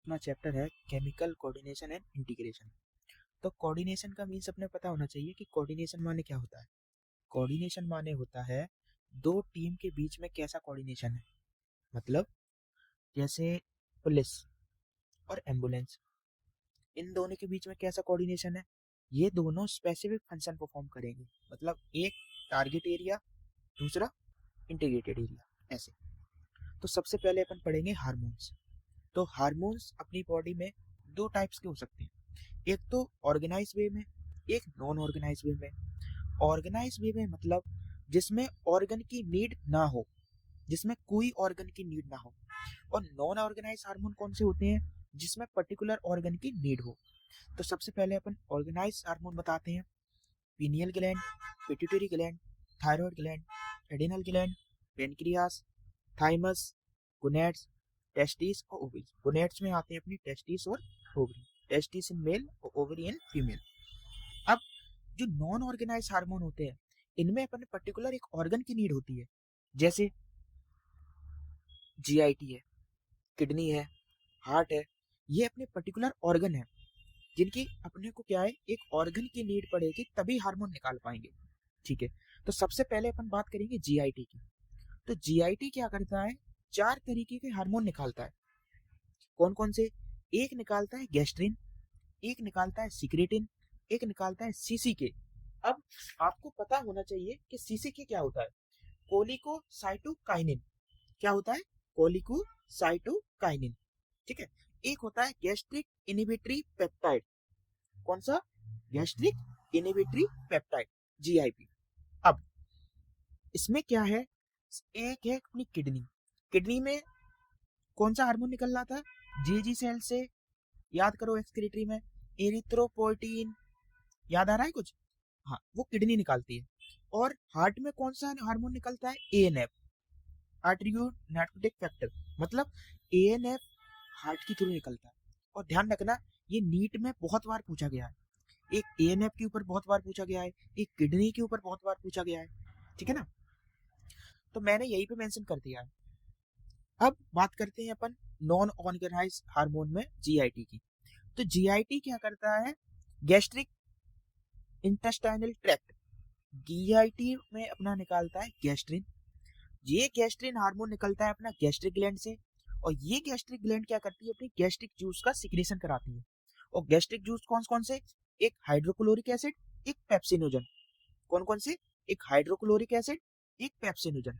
अपना चैप्टर है chemical coordination and integration. तो कोऑर्डिनेशन का मीन्स अपने पता होना चाहिए कि कोऑर्डिनेशन माने क्या होता है। कोऑर्डिनेशन माने होता है दो टीम के बीच में कैसा कोऑर्डिनेशन है। मतलब जैसे पुलिस और एम्बुलेंस, इन दोनों के बीच में कैसा कोऑर्डिनेशन है। ये दोनों स्पेसिफिक फंक्शन परफॉर्म करेंगे। मतलब एक टारगेट एरिया, दूसरा इंटीग्रेटेड एरिया, ऐसे। तो सबसे पहले अपन पढ़ेंगे हार्मोन्स। तो हार्मोन्स अपनी बॉडी में दो टाइप्स के हो सकते हैं, एक तो ऑर्गेनाइज वे में, एक नॉन ऑर्गेनाइज वे में। ऑर्गेनाइज वे में मतलब जिसमें ऑर्गन की नीड ना हो, जिसमें कोई ऑर्गन की नीड ना हो। और नॉन ऑर्गेनाइज हार्मोन कौन से होते हैं, जिसमें पर्टिकुलर ऑर्गन की नीड हो। तो सबसे पहले अपन ऑर्गेनाइज हार्मोन बताते हैं। Pineal gland, pituitary gland, thyroid gland, adrenal gland, pancreas, thymus, gonads, testis और ओवरी। गोनेड्स में आते हैं अपनी टेस्टिस और ओवरी। टेस्टिस इन मेल और ओवरी इन फीमेल। अब जो नॉन ऑर्गेनाइज हार्मोन होते हैं, इनमें अपन पर्टिकुलर एक ऑर्गन की नीड होती है। जैसे जीआईटी है, किडनी है, हार्ट है। ये अपने पर्टिकुलर ऑर्गन है जिनकी अपने को क्या है, एक ऑर्गन की नीड पड़ेगी तभी हार्मोन निकाल पाएंगे। ठीक है। तो सबसे पहले अपन बात करेंगे जीआईटी की। तो जीआईटी क्या करता है, चार तरीके के हार्मोन निकालता है। कौन कौन से? एक निकालता है गैस्ट्रिन, एक निकालता है सिक्रेटिन, एक निकालता है सीसीके। अब आपको पता होना चाहिए कि सीसीके क्या होता है। कोलिकोसाइटोकाइनिन। क्या होता है? कोलिकोसाइटोकाइनिन। ठीक है। एक होता है गैस्ट्रिक इनहिबिटरी पेप्टाइड। कौन सा? Gastric inhibitory peptide, GIP. अब इसमें क्या है, एक है अपनी किडनी। किडनी में कौन सा हार्मोन निकल रहा था? जीजी सेल से, याद करो, एक्सक्रीटरी में एरिथ्रोपोइटीन। याद आ रहा है कुछ? हाँ, वो किडनी निकालती है। और हार्ट में कौन सा हार्मोन निकलता है? ANF, atrial natriuretic factor. मतलब एएनएफ हार्ट के थ्रू निकलता है। और ध्यान रखना, ये नीट में बहुत बार पूछा गया है। एक एएनएफ के ऊपर बहुत बार पूछा गया है, एक किडनी के ऊपर बहुत बार पूछा गया है। ठीक है ना? तो मैंने यही पे मेंशन कर दिया है। अब बात करते हैं अपन नॉन ऑर्गेनाइज हार्मोन में जीआईटी की। तो जीआईटी क्या करता है, गैस्ट्रिक इंटेस्टाइनल ट्रैक्ट, जीआईटी में अपना निकालता है गैस्ट्रिन। ये गैस्ट्रिन हार्मोन निकलता है अपना गैस्ट्रिक ग्लैंड से। और ये गैस्ट्रिक ग्लैंड क्या करती है, अपनी गैस्ट्रिक जूस का सिक्रेशन कराती है। और गैस्ट्रिक जूस कौन कौन से? एक हाइड्रोक्लोरिक एसिड, एक पेप्सिनोजन। कौन कौन से? एक हाइड्रोक्लोरिक एसिड, एक पेप्सिनोजन।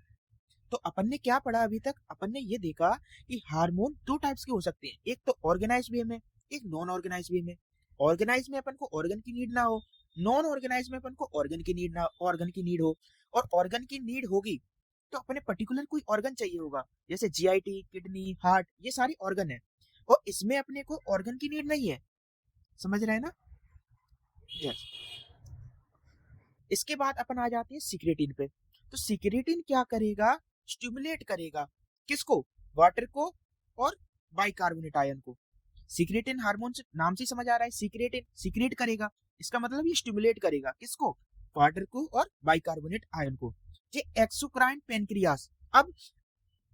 तो अपन ने क्या पढ़ा अभी तक? अपन ने ये देखा कि हार्मोन दो टाइप्स के हो सकते हैं, एक तो ऑर्गेनाइज वे में, एक नॉन ऑर्गेनाइज वे में। ऑर्गेनाइज में अपन को ऑर्गन की नीड ना हो, नॉन ऑर्गेनाइज में अपन को ऑर्गन की नीड हो। और ऑर्गन की नीड होगी तो अपने पर्टिकुलर कोई ऑर्गन चाहिए होगा। जैसे जीआईटी, किडनी, हार्ट, ये सारी ऑर्गन है। और इसमें अपने को ऑर्गन की नीड नहीं है। समझ रहे हैं ना? यस। इसके बाद अपन आ जाते हैं सिक्रेटिन पे। तो सिक्रेटिन क्या करेगा, स्टिमुलेट करेगा किसको? वाटर को और बाइकार्बोनेट आयन को। सिक्रेटिन हार्मोन से नाम से समझ आ रहा है, सिक्रेटिन सीक्रेट करेगा, इसका मतलब ये स्टिमुलेट करेगा किसको? वाटर को और बाइकार्बोनेट आयन को। ये एक्सोक्राइन पेनक्रियास। अब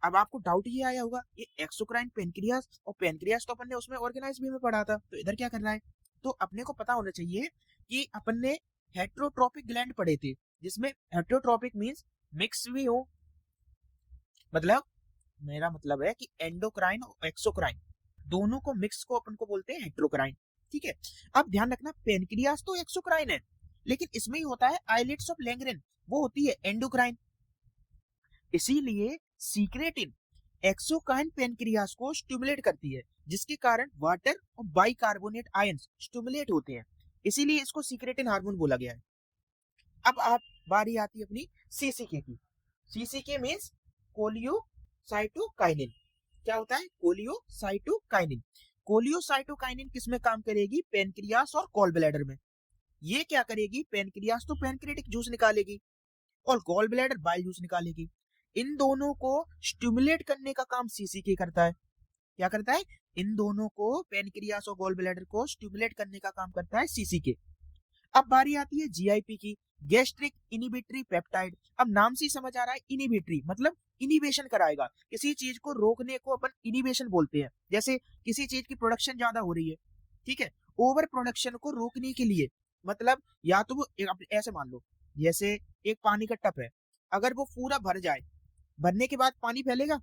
आपको डाउट ये आया होगा, ये एक्सोक्राइन पेनक्रियास और पेनक्रियास तो अपन ने उसमें ऑर्गेनाइज वे में पढ़ा था, तो इधर क्या कर रहा है? तो अपने को पता होना चाहिए कि अपन ने हेट्रोट्रोपिक ग्लैंड पढ़े थे, जिसमें हेट्रोट्रोपिक मींस मिक्स भी हो। मतलब मेरा मतलब है कि एंडोक्राइन और एक्सोक्राइन दोनों को मिक्स को अपन को बोलते हैं हेट्रोक्राइन। ठीक है। अब ध्यान रखना, पेनक्रियास तो एक्सोक्राइन है, लेकिन इसमें ही होता है आइलेट्स ऑफ लैंगरेन, वो होती है एंडोक्राइन। इसीलिए सीक्रेटिन एक्सोक्राइन पेनक्रियास को स्टिमुलेट करती है, जिसके कारण वाटर और बाइकार्बोनेट आयंस स्टिमुलेट होते हैं। इसीलिए इसको सीक्रेटिन हार्मोन बोला गया है। अब आप बारी आती है अपनी सीसीके की। CCK means cholecystokinin. क्या होता है? कोलियोसाइटोकाइनिन। कोलियोसाइटोकाइनिन किस में काम करेगी? पेनक्रियास और गॉल ब्लैडर में। ये क्या करेगी? पेनक्रियास तो पेनक्रेटिक जूस निकालेगी और गॉल ब्लैडर बाइल जूस निकालेगी। इन दोनों को स्टिमुलेट करने का काम सीसीके करता है। क्या करता है? इन दोनों को, पेनक्रियास और गॉल ब्लैडर को स्टिमुलेट करने का काम करता है सीसीके। अब बारी आती है जीआईपी की, गैस्ट्रिक इनहिबिटरी पेप्टाइड। अब नाम से ही समझ आ रहा है, इनहिबिटरी मतलब इनिबेशन कराएगा। किसी चीज को रोकने को अपन इनिबेशन बोलते हैं। जैसे किसी चीज की प्रोडक्शन ज्यादा हो रही है, ठीक है, ओवर प्रोडक्शन को रोकने के लिए, मतलब या तो वो ऐसे मान लो, जैसे एक पानी का टप है, अगर वो पूरा भर जाए, भरने के बाद पानी फैलेगा,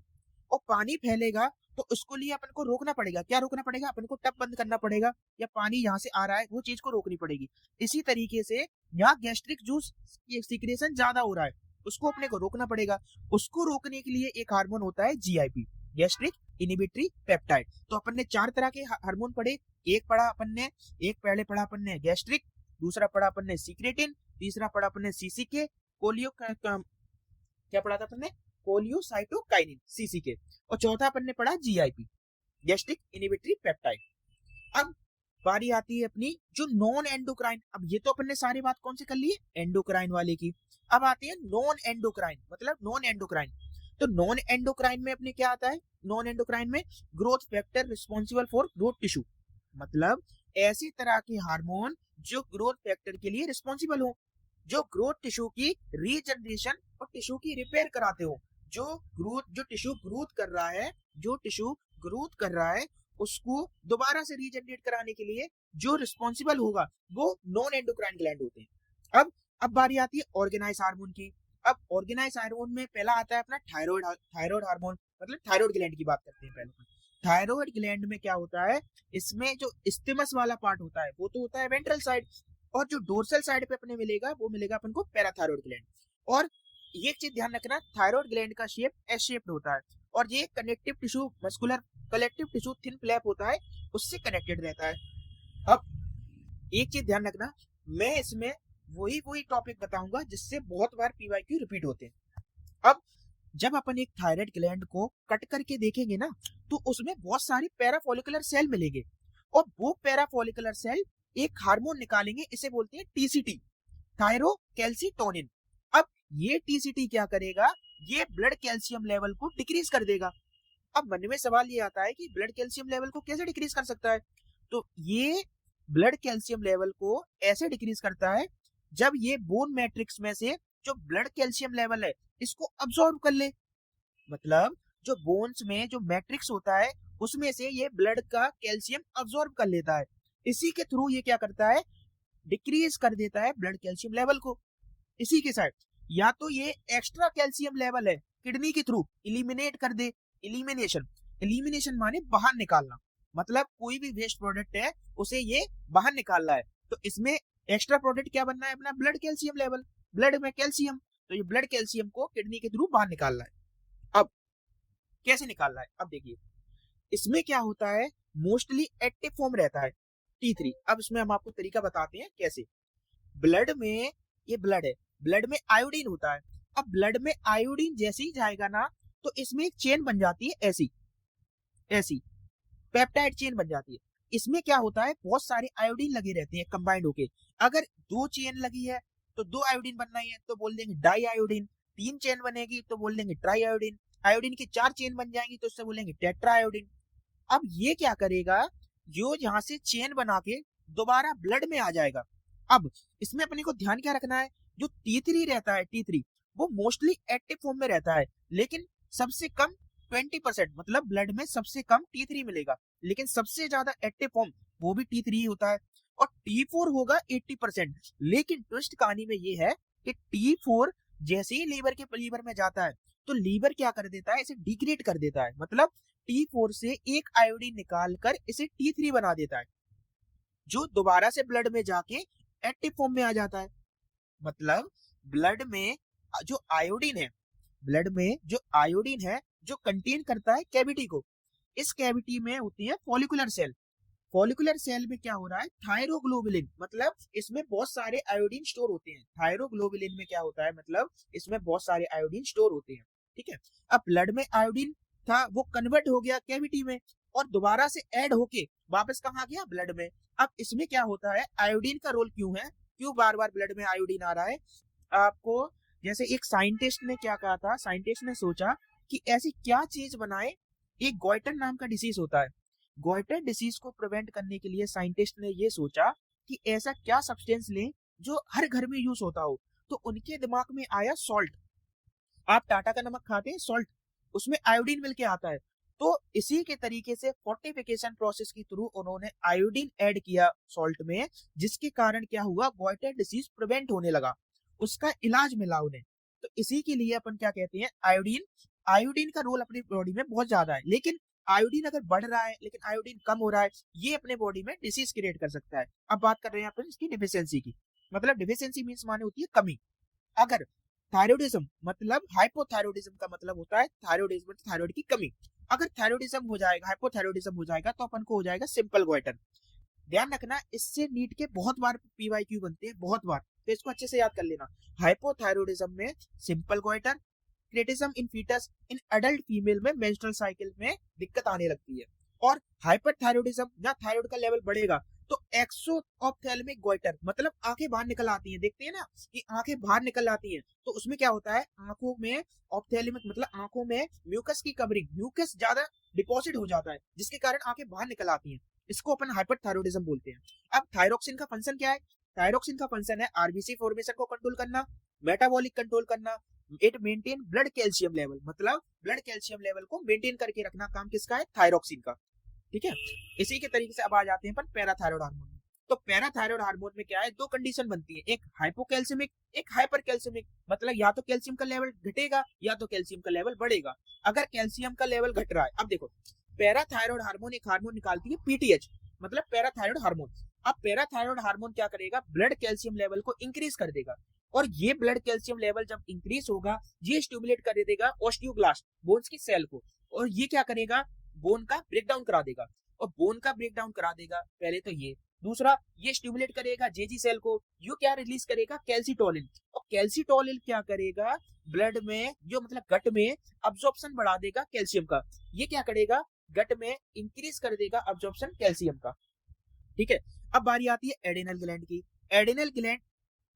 और पानी फैलेगा तो उसको लिए अपन को रोकना पड़ेगा। क्या रोकना पड़ेगा? अपन को टप बंद करना पड़ेगा, या पानी यहाँ से आ रहा है वो चीज को रोकनी पड़ेगी। इसी तरीके से यहाँ गैस्ट्रिक जूस सीक्रेशन ज्यादा हो रहा है, उसको अपने को रोकना पड़ेगा। उसको रोकने के लिए एक हार्मोन होता है जीआईपी, गैस्ट्रिक इनिबिटरी पेप्टाइड। तो अपन ने 4 तरह के हार्मोन पढ़े। एक पहले पढ़ा अपन ने गैस्ट्रिक, दूसरा पढ़ा अपन ने सीक्रेटिन, तीसरा पढ़ा अपन ने सीसीके, कोलियो क्या पढ़ा था अपन ने? कोलियोसाइटोकाइनिन, सीसीके, और चौथा अपन ने पढ़ा जीआईपी, गैस्ट्रिक इनिबिटरी पेप्टाइड। अब बारी आती है अपनी जो नॉन एंडोक्राइन। अब ये तो अपन ने सारी बात कौन से कर ली है? एंडोक्राइन वाले की। अब आती है नॉन एंडोक्राइन, मतलब नॉन एंडोक्राइन। तो नॉन एंडोक्राइन में अपने क्या आता है? नॉन एंडोक्राइन में growth factor responsible for growth tissue, मतलब ऐसी तरह के हार्मोन जो ग्रोथ फैक्टर के लिए रिस्पॉन्सिबल हो, जो ग्रोथ टिश्यू की रीजनरेशन और टिश्यू की रिपेयर कराते हो। जो टिश्यू ग्रोथ कर रहा है, उसको दोबारा से रीजनरेट कराने के लिए जो रिस्पॉन्सिबल होगा वो नॉन एंडोक्राइन ग्लैंड होते हैं। अब बारी आती है ऑर्गेनाइज हार्मोन की। अब ऑर्गेनाइज हार्मोन में पहला आता है अपना थायराइड हार्मोन, मतलब थायराइड ग्लैंड की बात करते हैं पहले। थायराइड ग्लैंड में क्या होता है? इसमें जो स्टिमस वाला पार्ट होता है वो तो होता है वेंट्रल साइड, और जो डोर्सल साइड पे अपने मिलेगा वो मिलेगा अपन को पैराथायराइड ग्लैंड। और ये चीज ध्यान रखना, थायराइड ग्लैंड का शेप एस शेप्ड होता है, और ये connective tissue, muscular collective tissue thin flap होता है, उससे कनेक्टेड रहता है। अब एक चीज ध्यान रखना, मैं इसमें वही टॉपिक बताऊंगा जिससे बहुत बार पीवाईक्यू रिपीट होते हैं। अब जब अपन एक थायराइड ग्लैंड को कट करके देखेंगे ना, तो उसमें बहुत सारे पैराफोलिकुलर सेल मिलेंगे, और वो पैराफोलिकुलर सेल एक हार्मोन निकालेंगे, इसे बोलते हैं टीसीटी, थायरोकैल्सिटोनिन। अब ये टीसीटी क्या करेगा? ये ब्लड कैल्शियम लेवल को डिक्रीज कर देगा। अब मन में सवाल ये आता है कि ब्लड कैल्शियम लेवल को कैसे डिक्रीज कर सकता है? तो ये ब्लड कैल्शियम लेवल को ऐसे डिक्रीज करता है जब ये बोन मैट्रिक्स में से जो ब्लड कैल्शियम लेवल है इसको अब्सॉर्ब कर ले। मतलब जो बोन्स में जो मैट्रिक्स होता है उसमें से ये ब्लड का कैल्शियम अब्सॉर्ब कर लेता है। इसी के थ्रू ये क्या करता है? डिक्रीज कर देता है ब्लड कैल्शियम लेवल को। इसी के साथ या तो ये एक्स्ट्रा कैल्शियम लेवल है, किडनी के थ्रू इलिमिनेट कर दे। इलिमिनेशन माने बाहर निकालना, मतलब कोई भी वेस्ट प्रोडक्ट है उसे ये बाहर निकालना है। तो इसमें एक्स्ट्रा प्रोडक्ट क्या बनना है? अपना ब्लड कैल्शियम लेवल, ब्लड में कैल्शियम, तो ये ब्लड कैल्शियम को किडनी के थ्रू बाहर निकालना है। अब कैसे निकालना है? अब देखिए, इसमें क्या होता है? मोस्टली एक्टिव फॉर्म रहता है T3। अब इसमें हम आपको तरीका बताते हैं कैसे। ब्लड में, ये ब्लड है, ब्लड में आयोडीन होता है। अब ब्लड में आयोडीन जैसे ही जाएगा ना, तो इसमें एक चेन बन जाती है, ऐसी पेप्टाइड चेन बन जाती है। इसमें क्या होता है? बहुत सारे आयोडीन लगे रहते हैं कंबाइंड होके। अगर 2 चेन लगी है तो 2 आयोडीन बनना ही है तो बोल देंगे डाई आयोडीन, 3 चेन बनेगी तो बोल देंगे ट्राई आयोडीन, आयोडीन की 4 चेन बन जाएंगी तो उससे बोलेंगे टेट्रा आयोडीन। अब ये क्या करेगा? जो यहाँ से चेन बना के दोबारा ब्लड में आ जाएगा। अब इसमें अपने को ध्यान क्या रखना है? जो T3 रहता है, T3 वो मोस्टली एक्टिव फॉर्म में रहता है, लेकिन सबसे कम 20%, मतलब ब्लड में सबसे कम T3 मिलेगा, लेकिन सबसे ज्यादा एक्टिव फॉर्म वो भी T3 ही होता है। और T4 होगा 80%। लेकिन ट्विस्ट कहानी में ये है कि T4 जैसे ही लीवर में जाता है तो लीवर क्या कर देता है? इसे डिग्रेड कर देता है, मतलब T4 से एक आयोडीन निकाल कर इसे T3 बना देता है, जो दोबारा से ब्लड में जाके एक्टिव फॉर्म में आ जाता है। मतलब ब्लड में जो आयोडीन है, ब्लड में जो आयोडीन है जो कंटेन करता है कैविटी को, इस कैविटी में होती है फॉलिकुलर सेल। फॉलिकुलर सेल में क्या हो रहा है? थायरोग्लोबुलिन, मतलब इसमें बहुत सारे आयोडीन स्टोर होते हैं। थायरोग्लोबुलिन में क्या होता है? मतलब इसमें बहुत सारे आयोडीन स्टोर होते हैं, ठीक है। अब ब्लड में आयोडीन था, वो कन्वर्ट हो गया कैविटी में, और दोबारा से ऐड होके वापस कहाँ गया? ब्लड में। अब इसमें क्या होता है? आयोडीन का रोल क्यों है? क्यों बार बार ब्लड में आयोडीन आ रहा है? आपको जैसे एक साइंटिस्ट ने क्या कहा था, साइंटिस्ट ने सोचा कि ऐसी क्या चीज बनाए, एक गॉइटर नाम का डिसीज होता है, गॉइटर डिसीज को प्रिवेंट करने के लिए साइंटिस्ट ने ये सोचा कि ऐसा क्या सब्सटेंस लें जो हर घर में यूज होता हो। तो उनके दिमाग में आया सॉल्ट। आप टाटा का नमक खाते हैं, सॉल्ट, उसमें आयोडीन मिलके आता है। तो इसी के तरीके से फोर्टिफिकेशन प्रोसेस के थ्रू उन्होंने आयोडीन ऐड किया सॉल्ट में, जिसके कारण क्या हुआ, गॉइटर डिसीज प्रिवेंट होने लगा, उसका इलाज मिला उन्हें। तो इसी के लिए अपन क्या कहते हैं, आयोडीन, आयोडीन का रोल अपनी बॉडी में बहुत ज्यादा है। लेकिन आयोडीन अगर बढ़ रहा है लेकिन आयोडीन कम हो रहा है, ये अपने बॉडी में डिसीज क्रिएट कर सकता है। अब बात कर रहे हैं अपन इसकी डिफिशियंसी की। मतलब डिफिशियंसी मींस माने होती है कमी। अगर थायराइडिज्म मतलब हाइपोथायराइडिज्म का मतलब होता है थायराइडिज्म, थायराइड की कमी। अगर थायराइडिज्म हो जाएगा, हाइपोथायराइडिज्म हो जाएगा, तो अपन को हो जाएगा सिंपल गोइटर। ध्यान रखना, इससे नीट के बहुत बार पीवाईक्यू बनते हैं, बहुत बार, तो इसको अच्छे से याद कर लेना। हाइपोथायराइडिज्म में simple goitre, cretinism in foetus, in adult female में मेंस्ट्रुअल साइकिल में दिक्कत आने लगती है। और हाइपरथायराइडिज्म, जहाँ थायराइड का लेवल बढ़ेगा तो एक्सोऑप्थेल्मिक गोइटर, मतलब आंखें बाहर निकल आती हैं, देखते हैं ना कि आंखें बाहर निकल आती हैं, तो उसमें क्या होता है, आंखों में ऑप्थेल्मिक मतलब आंखों में म्यूकस की कवरिंग, म्यूकस ज्यादा डिपॉजिट हो जाता है, जिसके कारण आंखें बाहर निकल आती हैं। इसको अपन हाइपरथायराइडिज्म बोलते हैं। अब थायरोक्सिन का फंक्शन क्या है, थायरोक्सिन का फंक्शन है आरबीसी फॉर्मेशन को कंट्रोल करना, मेटाबॉलिक कंट्रोल करना, it maintain blood calcium level, मतलब ब्लड कैल्शियम लेवल को मेंटेन करके रखना काम किसका है, थायरोक्सिन का। ठीक है, इसी के तरीके से अब आ जाते हैं अपन पैराथायरॉयड हार्मोन में। तो पैराथायरॉयड हार्मोन में क्या है, दो कंडीशन बनती है, एक हाइपोकैल्सिमिक, एक हाइपरकैल्सिमिक। मतलब या तो कैल्शियम का लेवल घटेगा या तो कैल्शियम का लेवल बढ़ेगा। अगर कैल्शियम का लेवल घट रहा है, अब देखो पैराथायरॉयड हार्मोन एक हार्मोन निकालती है पीटीएच, मतलब पैराथायरॉयड हार्मोन। अब पैराथायरॉयड हार्मोन क्या करेगा, ब्लड कैल्शियम लेवल को इंक्रीज कर देगा, और ये ब्लड कैल्शियम लेवल जब इंक्रीज होगा, ये स्टिमुलेट कर देगा ऑस्टियोब्लास्ट, बोन्स की सेल को, और ये क्या करेगा, बोन का ब्रेकडाउन करा देगा। और बोन का ब्रेकडाउन करा देगा पहले तो ये, दूसरा ये स्टिमुलेट करेगा जेजी सेल को, यू क्या रिलीज करेगा, कैल्सिटोलिन, और कैल्सिटोलिन क्या करेगा, ब्लड में जो मतलब गट में अब्जॉर्प्शन बढ़ा देगा कैल्शियम का, ये क्या करेगा, गट में इंक्रीज कर देगा अब्जॉर्प्शन कैल्शियम का। ठीक है, अब बारी आती है एडेनल ग्लैंड की। एडेनल ग्लैंड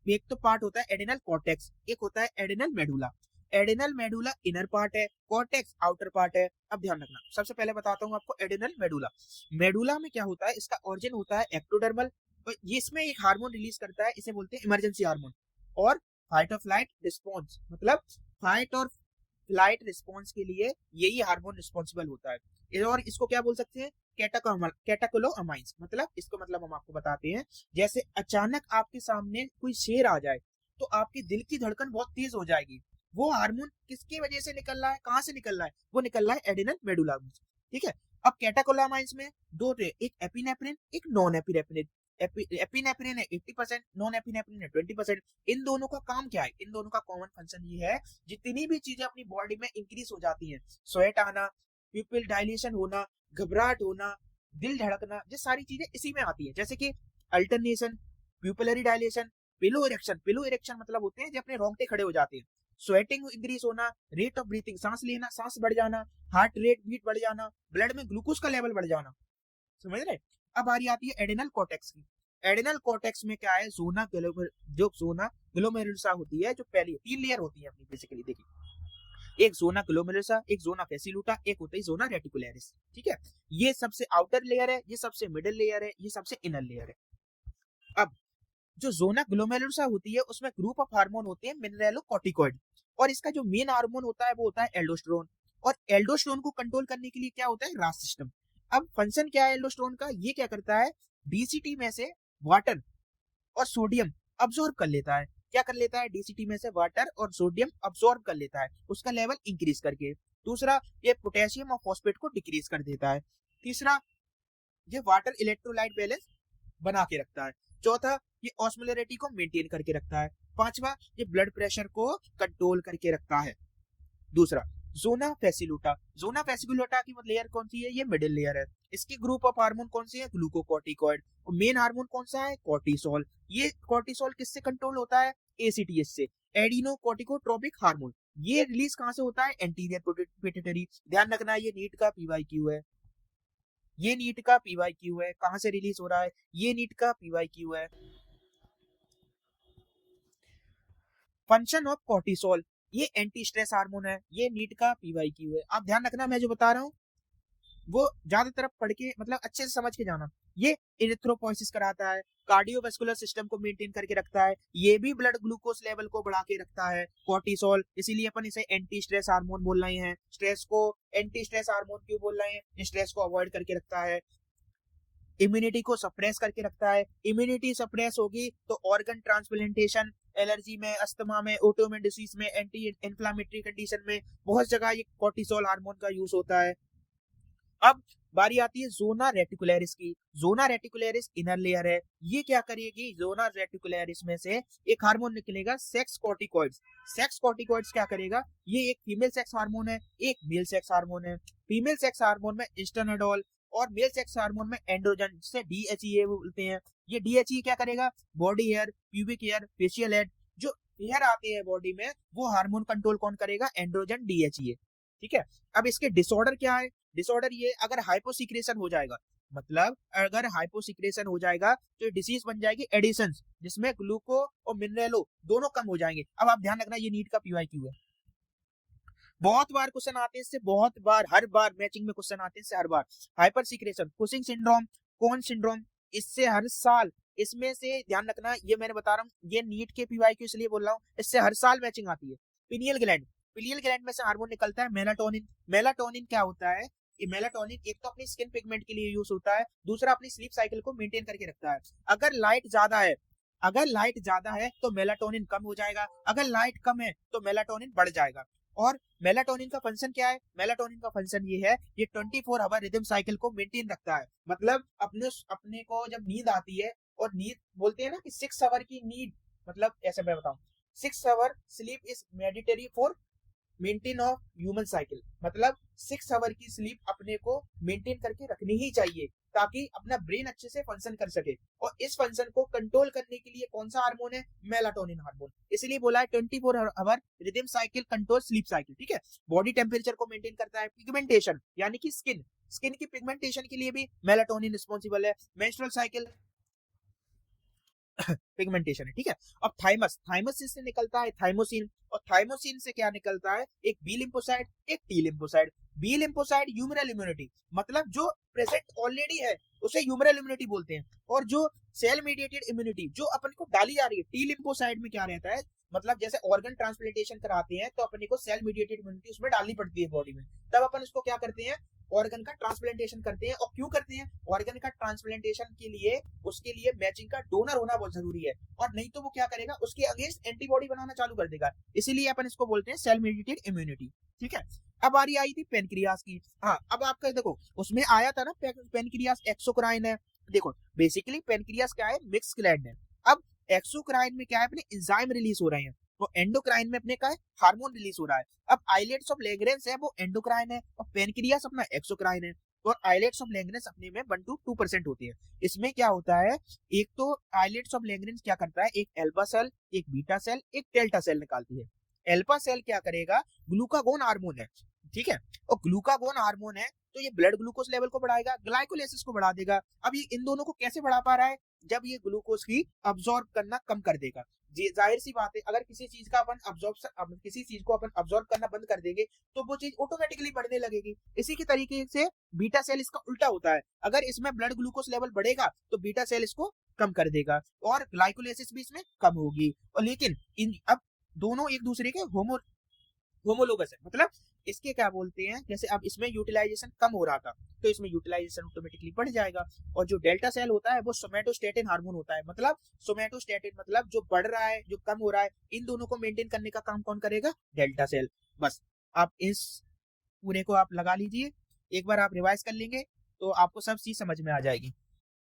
एक तो पार्ट होता है एडेनल कॉर्टेक्स, एक होता है एडेनल मेडुला। एडेनल मेडुला इनर पार्ट है, कॉर्टेक्स आउटर पार्ट है। अब ध्यान रखना, सबसे पहले बताता हूँ आपको एडेनल मेडुला। मेडुला में क्या होता है, इसका ओरिजिन होता है एक्टोडर्मल, और ये इसमें एक हार्मोन रिलीज करता है, इसे बोलते हैं इमरजेंसी हार्मोन। और फाइट और फ्लाइट रिस्पॉन्स, मतलब फाइट और फ्लाइट रिस्पॉन्स के लिए यही हार्मोन रिस्पॉन्सिबल होता है। और इसको क्या बोल सकते हैं, कैटाकोलोअमाइंस। मतलब इसको मतलब हम आपको बताते हैं, जैसे अचानक आपके सामने कोई शेर आ जाए तो आपके दिल की धड़कन बहुत तेज हो जाएगी, वो हार्मोन किसकी वजह से निकल रहा है, कहाँ से निकल रहा है, वो निकल रहा है एडेनल मेडुला में। ठीक है, अब कैटाकोलामाइंस में दो थे, एक एपिनेफ्रिन एक नॉन एपिनेफ्रिन। एपिनेफ्रिन है 80%, नॉन एपिनेफ्रिन है 20%। इन दोनों का काम क्या है, इन दोनों का कॉमन फंक्शन ये है, जितनी भी चीजें अपनी बॉडी में इंक्रीज हो जाती हैं, स्वेट आना, प्यूपिल डायलेशन होना, घबराहट होना, दिल धड़कना, ये सारी चीजें इसी में आती है। जैसे कि alternation, pupillary dilation, pillow erection. Pillow erection मतलब होते हैं जो अपने रोंगटे खड़े हो जाते हैं, स्वेटिंग इंक्रीज होना, रेट ऑफ ब्रीथिंग, सांस लेना, सांस बढ़ जाना, हार्ट रेट बीट बढ़ जाना, ब्लड में ग्लूकोज का लेवल बढ़ जाना। समझ रहे। अब बारी आती है एडेनल कॉर्टेक्स की। एडेनल कॉर्टेक्स में क्या है, जोना जो जोना ग्लोमेरुलसा होती है, जो पहली 3 लेयर होती है अपनी बेसिकली, देखिए एक जोना ग्लोमेरुलसा, एक जोना फैसिलुटा, एक होता है जोना रेटिकुलरिस। ठीक है, ये सबसे आउटर लेयर है, ये सबसे मिडिल लेयर है, ये सबसे इनर लेयर है। अब जो जोना ग्लोमेरुलसा होती है उसमें ग्रुप ऑफ हार्मोन होते हैं मिनरेलोकॉर्टिकॉइड, और इसका जो मेन हार्मोन होता है वो होता है एल्डोस्टेरोन। और एल्डोस्टेरोन को कंट्रोल करने के लिए क्या होता है, रास सिस्टम। अब फंक्शन क्या है एल्डोस्टेरोन का, ये क्या करता है, डीसीटी में से वाटर और सोडियम अब्सॉर्ब कर लेता है। क्या कर लेता है, डीसीटी में से वाटर और सोडियम अब्सॉर्ब कर लेता है, उसका लेवल इंक्रीज करके। दूसरा, ये पोटेशियम और फॉस्फेट को डिक्रीज कर देता है। तीसरा, ये वाटर इलेक्ट्रोलाइट बैलेंस बना के रखता है। चौथा, ये ऑस्मोलरिटी को मेंटेन करके रखता है। पांचवा, ये ब्लड प्रेशर को कंट्रोल करके रखता है। दूसरा, जोना फैसिलुटा। जोना फैसिकुलटा की लेयर कौन सी है, ये मिडिल लेयर है। इसकी ग्रुप ऑफ हार्मोन कौन सी है, ग्लूकोकॉर्टिकॉइड। और मेन हार्मोन कौन सा है, कॉर्टिसोल। ये कॉर्टिसोल किससे कंट्रोल होता है, एसीटीएच से, एडिनो कॉर्टिकोट्रोपिक हार्मोन। ये रिलीज कहां से होता है, एंटीरियर पिट्यूटरी। ध्यान रखना, ये नीट का पीवाईक्यू है, ये नीट का पीवाईक्यू है। कहां से रिलीज हो रहा है, ये नीट का पीवाईक्यू है। फंक्शन ऑफ कॉर्टिसोल, ये एंटी स्ट्रेस हार्मोन है, ये नीट का पीवाईक्यू है। आप ध्यान रखना, मैं जो बता रहा हूँ वो ज्यादा तरफ पढ़ के मतलब अच्छे से समझ के जाना। ये इरिथ्रोपोइसिस कराता है, कार्डियोवास्कुलर सिस्टम को मेंटेन करके रखता है, ये भी ब्लड ग्लूकोज लेवल को बढ़ा के रखता है। कोर्टिसोल, इसीलिए अपन इसे एंटी स्ट्रेस हार्मोन बोल रहे हैं। स्ट्रेस को एंटी स्ट्रेस हार्मोन क्यों बोल रहे हैं? स्ट्रेस को अवॉइड करके रखता है। इम्यूनिटी को सप्रेस करके रखता है। इम्यूनिटी सप्रेस होगी तो ऑर्गन ट्रांसप्लांटेशन, एलर्जी में, अस्थमा में, ऑटोइम्यून डिसीज में, एंटी इन्फ्लामेटरी कंडीशन में बहुत जगह ये कोर्टिसोल हार्मोन का यूज होता है। अब बारी आती है जोना रेटिकुलरिस की। जोना रेटिकुलरिस इनर लेयर है, ये क्या करेगी? जोना रेटिकुलरिस में से एक हार्मोन निकलेगा सेक्स कॉर्टिकॉइड्स। सेक्स कॉर्टिकॉइड्स क्या करेगा? ये एक फीमेल सेक्स हार्मोन है, एक मेल सेक्स हार्मोन है। फीमेल सेक्स हार्मोन में एस्ट्रेनाडोल और मेल सेक्स हार्मोन में एंड्रोजन, जिसे डीएचईए बोलते हैं। ये डीएचईए क्या करेगा? Body hair, pubic hair, facial head, जो हेयर आते हैं बॉडी में, वो हार्मोन कंट्रोल कौन करेगा? Androgen, DHEA. ठीक है। अब इसके डिसऑर्डर क्या है? डिसऑर्डर ये, अगर हाइपोसिक्रेशन हो जाएगा, मतलब अगर हाइपोसिक्रेशन हो जाएगा तो ये डिसीज बन जाएगी एडिशन, जिसमें ग्लूको और मिनरलो दोनों कम हो जाएंगे। अब आप ध्यान रखना, ये नीट का पीवाईक्यू है, बहुत बार क्वेश्चन आते हैं इससे, बहुत बार, हर बार मैचिंग में क्वेश्चन आते हैं इससे हर बार। हाइपर सिक्रेशन, कुशिंग सिंड्रोम, कौन सिंड्रोम, इससे हर साल, इसमें से ध्यान रखना, ये मैंने बता रहा हूँ, ये नीट के पीवाईक्यू इसलिए बोल रहा हूँ, इससे हर साल मैचिंग आती है। पिनियल ग्लैंड, पिनियल ग्लैंड में से हार्मोन निकलता है मेलाटोनिन। मेलाटोनिन क्या होता है? ये मेलाटोनिन एक तो अपनी स्किन पिगमेंट के लिए यूज होता है, दूसरा अपनी स्लीप साइकिल को मेंटेन करके रखता है। अगर लाइट ज्यादा है, अगर लाइट ज्यादा है तो मेलाटोनिन कम हो जाएगा, अगर लाइट कम है तो मेलाटोनिन बढ़ जाएगा। और मेलाटोनिन का फंक्शन क्या है? मेलाटोनिन का फंक्शन ये है, ये 24 आवर रिदम साइकिल को मेंटेन रखता है। मतलब अपने अपने को जब नींद आती है, और नींद बोलते हैं ना कि 6 आवर की नींद, मतलब ऐसे मैं बताऊं, 6 hour sleep is mandatory for maintain of human cycle. मतलब 6 आवर की स्लीप अपने को मेंटेन करके रखनी ही चाहिए, ताकि अपना ब्रेन अच्छे से फंक्शन कर सके। और इस फंक्शन को कंट्रोल करने के लिए कौन सा हार्मोन है? Melatonin hormone. इसलिए बोला है 24 hour rhythm cycle control sleep cycle. ठीक है। बॉडी टेम्परेचर को मेंटेन करता है। पिगमेंटेशन, यानी कि स्किन, स्किन की पिगमेंटेशन के लिए भी मेलाटोनिन रिस्पॉन्सिबल है। मेंस्ट्रुअल साइकिल पिगमेंटेशन है। ठीक है। अब थाइमस, थाइमस से निकलता है थाइमोसिन, और थाइमोसिन से क्या निकलता है? एक बी लिम्फोसाइड, एक T lymphocyte. B lymphocyte humoral immunity, मतलब जो प्रेजेंट ऑलरेडी है उसे ह्यूमरल इम्यूनिटी बोलते हैं। और जो सेल मीडिएटेड इम्यूनिटी जो अपन को डाली जा रही है, टी लिम्फोसाइड में क्या रहता है? मतलब जैसे ऑर्गन ट्रांसप्लांटेशन कराते हैं तो अपने को सेल मीडिएटेड इम्यूनिटी उसमें डालनी पड़ती है बॉडी में, तब अपन उसको क्या करते हैं? ऑर्गन का ट्रांसप्लांटेशन करते हैं। और क्यों करते हैं? ऑर्गन का ट्रांसप्लांटेशन के लिए, उसके लिए मैचिंग का डोनर होना बहुत जरूरी है, और नहीं तो वो क्या करेगा? उसके अगेंस्ट एंटीबॉडी बनाना चालू कर देगा। इसीलिए अपन इसको बोलते हैं सेल मीडिएटेड इम्यूनिटी। ठीक है। अब बारी आई थी पेनक्रियास की। हाँ, अब आपका देखो उसमें आया था ना, पेनक्रियास एक्सोक्राइन है। देखो बेसिकली पेनक्रियास क्या है? मिक्स ग्लैंड है। अब एक्सोक्राइन में क्या है? अपने एंजाइम रिलीज हो रहे हैं। तो एंडोक्राइन में अपने का है हार्मोन रिलीज हो रहा है। अब आइलेट्स ऑफ लैंगरेंस है वो एंडोक्राइन है, और पेनक्रियास अपना एक्सोक्राइन है। और आइलेट्स ऑफ लैंगरेंस अपने में 1 to 2% होती है। इसमें क्या होता है? एक तो आइलेट्स ऑफ लैंगरेंस क्या करता है? एक एल्फा सेल, एक बीटा सेल, एक डेल्टा सेल निकालती है। एल्फा सेल क्या करेगा? ग्लूकागोन हार्मोन है। ठीक है। और ग्लूकागोन हार्मोन है तो ये ब्लड ग्लूकोज लेवल को बढ़ाएगा, ग्लाइकोलाइसिस को बढ़ा देगा। अब ये इन दोनों को कैसे बढ़ा पा रहा है? जब ये ग्लूकोज की अब्सॉर्ब करना कम कर देगा। जाहिर सी बात है, अगर किसी चीज का अपन किसी चीज को अपन अब्सॉर्ब करना बंद कर देंगे तो वो चीज ऑटोमेटिकली बढ़ने लगेगी। इसी के तरीके से बीटा सेल इसका उल्टा होता है, अगर इसमें ब्लड ग्लूकोज लेवल बढ़ेगा तो बीटा सेल इसको कम कर देगा, और ग्लाइकोलाइसिस भी इसमें कम होगी। और लेकिन अब दोनों एक दूसरे के होमोलोगस है। मतलब इसके क्या बोलते हैं, जैसे अब इसमें यूटिलाइजेशन कम हो रहा था तो इसमें यूटिलाइजेशन ऑटोमेटिकली बढ़ जाएगा। और जो डेल्टा सेल होता है वो सोमैटोस्टेटिन हार्मोन होता है। मतलब सोमैटोस्टेटिन मतलब जो बढ़ रहा है, जो कम हो रहा है, इन दोनों को मेंटेन करने का काम कौन करेगा? Delta cell. बस आप इस पूरे को आप लगा लीजिए, एक बार आप रिवाइज कर लेंगे तो आपको सब चीज समझ में आ जाएगी।